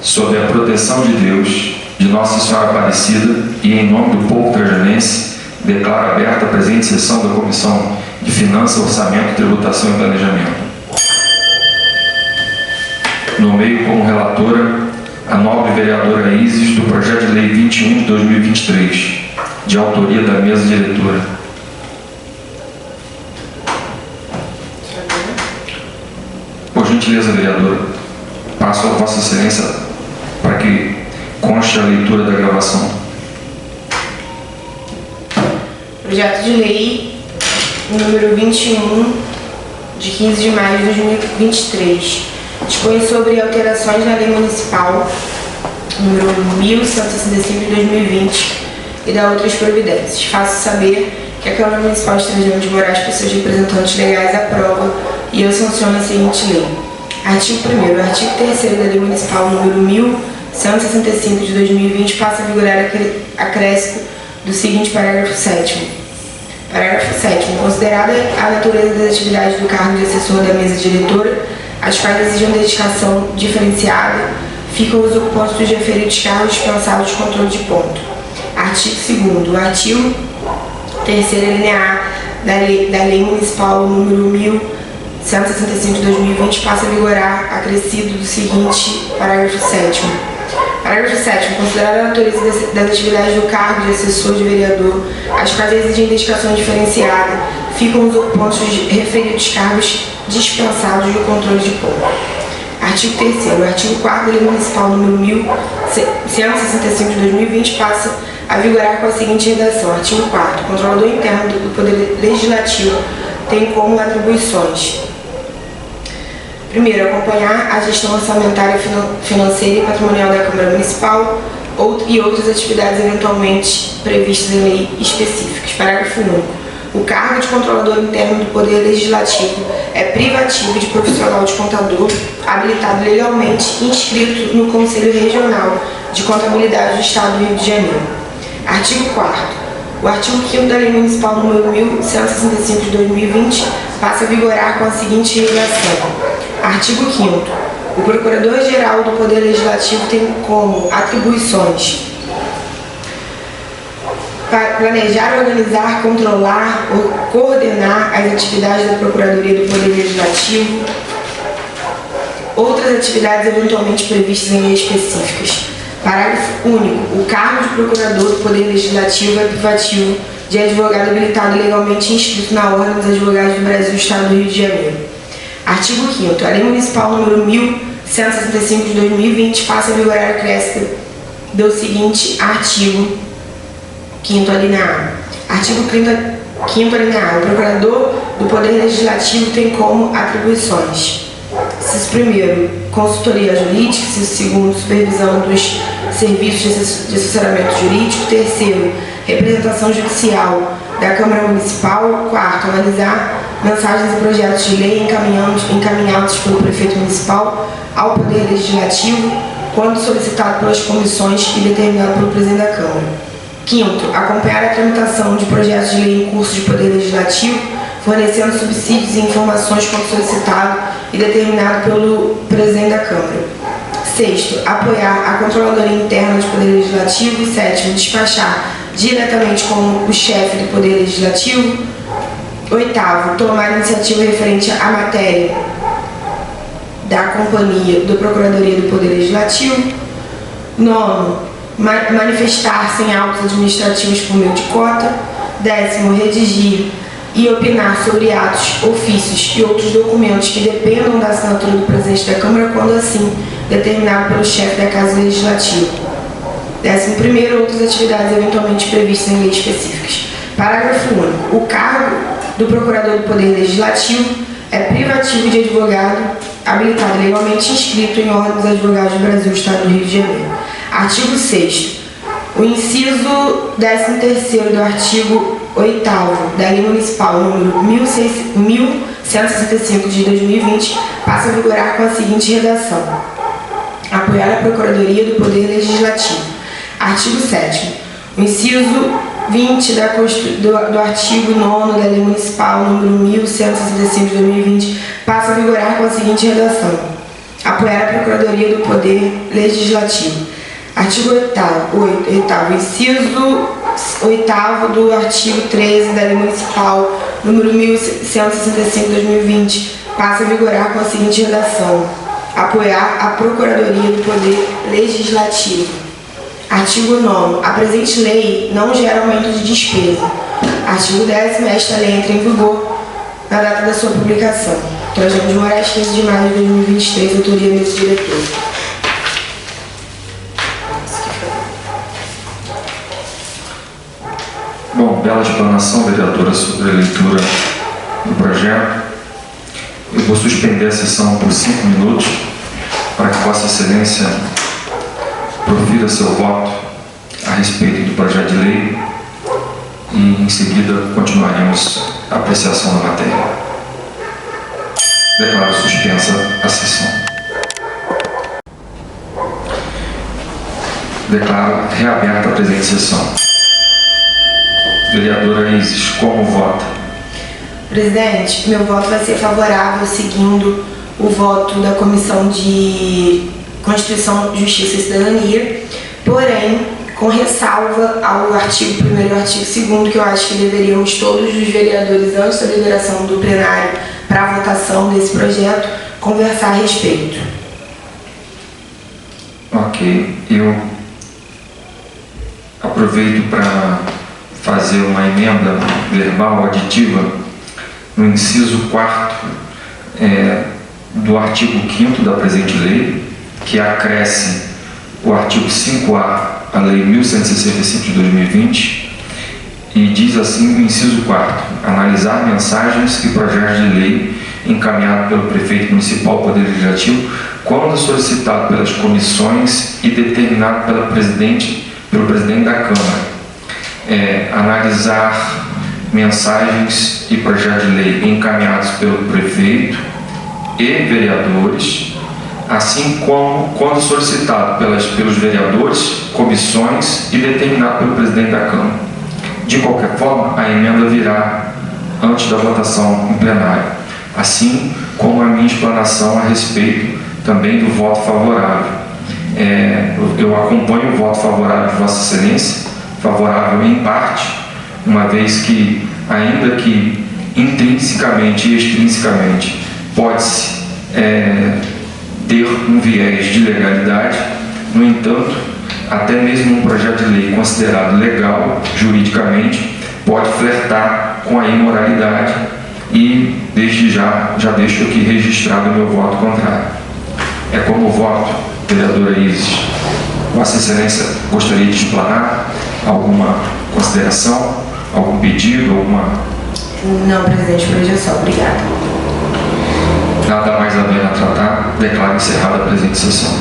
sob a proteção de Deus, de Nossa Senhora Aparecida e em nome do povo trajanense, declaro aberta a presente sessão da Comissão de Finanças, Orçamento, Tributação e Planejamento. Nomeio como relatora a nobre vereadora Isis do projeto de lei 21 de 2023, de autoria da mesa diretora. Por gentileza, vereadora, passo a Vossa Excelência para que conste a leitura da gravação. Projeto de lei número 21, de 15 de maio de 2023, dispõe sobre alterações na lei municipal número 1165 de 2020 e da outras providências. Faço saber que a Câmara Municipal de Trajano de Moraes, por seus representantes legais, aprova e eu sanciono a seguinte lei. Artigo 1º. O artigo 3º da Lei Municipal número 1165 de 2020 passa a vigorar acréscimo do seguinte parágrafo 7º. Parágrafo 7º. Considerada a natureza das atividades do cargo de assessor da mesa diretora, as quais exigem dedicação diferenciada, ficam os ocupantes dos referidos cargos dispensados de controle de ponto. Artigo 2º. O artigo 3º linha A da Lei Municipal número 1165 de 2020 passa a vigorar acrescido do seguinte parágrafo 7º. Parágrafo 7º. Considerada a natureza das atividades do cargo de assessor de vereador, as quais exigem dedicação diferenciada, ficam os ocupantes dos referidos cargos dispensados do controle de ponto. Artigo 3º. O artigo 4º da Lei Municipal número 1165 de 2020 passa a vigorar com a seguinte redação. Artigo 4º. O controlador interno do Poder Legislativo tem como atribuições: primeiro, acompanhar a gestão orçamentária, financeira e patrimonial da Câmara Municipal e outras atividades eventualmente previstas em lei específicas. Parágrafo único. O cargo de controlador interno do Poder Legislativo é privativo de profissional de contador habilitado legalmente e inscrito no Conselho Regional de Contabilidade do Estado do Rio de Janeiro. Artigo 4º. O artigo 5º da Lei Municipal número 1165 de 2020 passa a vigorar com a seguinte redação. Artigo 5º. O Procurador-Geral do Poder Legislativo tem como atribuições: planejar, organizar, controlar ou coordenar as atividades da Procuradoria do Poder Legislativo, outras atividades eventualmente previstas em leis específicas. Parágrafo único. O cargo de Procurador do Poder Legislativo é privativo de advogado habilitado legalmente inscrito na Ordem dos Advogados do Brasil, Estado do Rio de Janeiro. Artigo 5º. A Lei Municipal número 1165 de 2020 passa a vigorar acréscimo do seguinte artigo 5º alínea A. Artigo 5º alínea A. O Procurador do Poder Legislativo tem como atribuições: inciso primeiro, consultoria jurídica; inciso segundo, supervisão dos serviços de assessoramento jurídico; terceiro, representação judicial da Câmara Municipal; quarto, analisar mensagens e projetos de lei encaminhados pelo prefeito municipal ao Poder Legislativo, quando solicitado pelas comissões e determinado pelo presidente da Câmara. Quinto, acompanhar a tramitação de projetos de lei em curso de Poder Legislativo, fornecendo subsídios e informações quando solicitado e determinado pelo presidente da Câmara. Sexto, apoiar a Controladoria Interna de Poder Legislativo. E sétimo, despachar diretamente com o chefe do Poder Legislativo. Oitavo, tomar iniciativa referente à matéria da companhia da Procuradoria do Poder Legislativo. Nono, manifestar-se em autos administrativos por meio de cota. Décimo, redigir e opinar sobre atos, ofícios e outros documentos que dependam da assinatura do presidente da Câmara, quando assim determinado pelo chefe da Casa Legislativa. 11º, outras atividades eventualmente previstas em leis específicas. Parágrafo único. O cargo do Procurador do Poder Legislativo é privativo de advogado habilitado legalmente inscrito em Ordem dos Advogados do Brasil, Estado do Rio de Janeiro. Artigo 6º. O inciso 13º do artigo 8º da Lei Municipal número 1165 de 2020 passa a vigorar com a seguinte redação: apoiar a Procuradoria do Poder Legislativo. Artigo 7º. O inciso 20 do artigo 9º da Lei Municipal número 1165 de 2020 passa a vigorar com a seguinte redação: Apoiar a Procuradoria do Poder Legislativo. Artigo 8º, inciso 8º do artigo 13 da Lei Municipal número 1165/2020 passa a vigorar com a seguinte redação: apoiar a Procuradoria do Poder Legislativo. Artigo 9º. A presente lei não gera aumento de despesa. Artigo 10º. Esta lei entra em vigor na data da sua publicação. Trajano de Moraes, 15 de maio de 2023, autoria mesa diretor. Bom, bela explanação, vereadora, sobre a leitura do projeto. Eu vou suspender a sessão por 5 minutos para que Vossa Excelência profira seu voto a respeito do projeto de lei e, em seguida, continuaremos a apreciação da matéria. Declaro suspensa a sessão. Declaro reaberta a presente sessão. Vereadora Isis, como vota? Presidente, meu voto vai ser favorável, seguindo o voto da Comissão de Constituição, Justiça e Cidadania, porém, com ressalva ao artigo 1º e ao artigo 2º, que eu acho que deveríamos todos os vereadores, antes da deliberação do plenário para a votação desse projeto, conversar a respeito. Ok, eu aproveito para fazer uma emenda verbal aditiva no inciso 4º do artigo 5º da presente lei, que acresce o artigo 5A à Lei 1165 de 2020, e diz assim o inciso 4º: analisar mensagens e projetos de lei encaminhados pelo prefeito municipal ao Poder Legislativo, quando solicitado pelas comissões e determinado pelo presidente da Câmara. Analisar mensagens e projetos de lei encaminhados pelo prefeito e vereadores, assim como quando solicitado pelos vereadores, comissões e determinado pelo presidente da Câmara. De qualquer forma, a emenda virá antes da votação em plenário, assim como a minha explanação a respeito também do voto favorável. Eu acompanho o voto favorável de Vossa Excelência, favorável em parte, uma vez que, ainda que intrinsecamente e extrinsecamente pode-se ter um viés de legalidade, no entanto, até mesmo um projeto de lei considerado legal juridicamente pode flertar com a imoralidade, e desde já deixo aqui registrado o meu voto contrário. Como voto, vereadora Isis, Vossa Excelência gostaria de explanar alguma consideração, algum pedido, alguma... Não, presidente, por hoje é só. Obrigada. Nada mais a ver a tratar, declaro encerrada a presente sessão.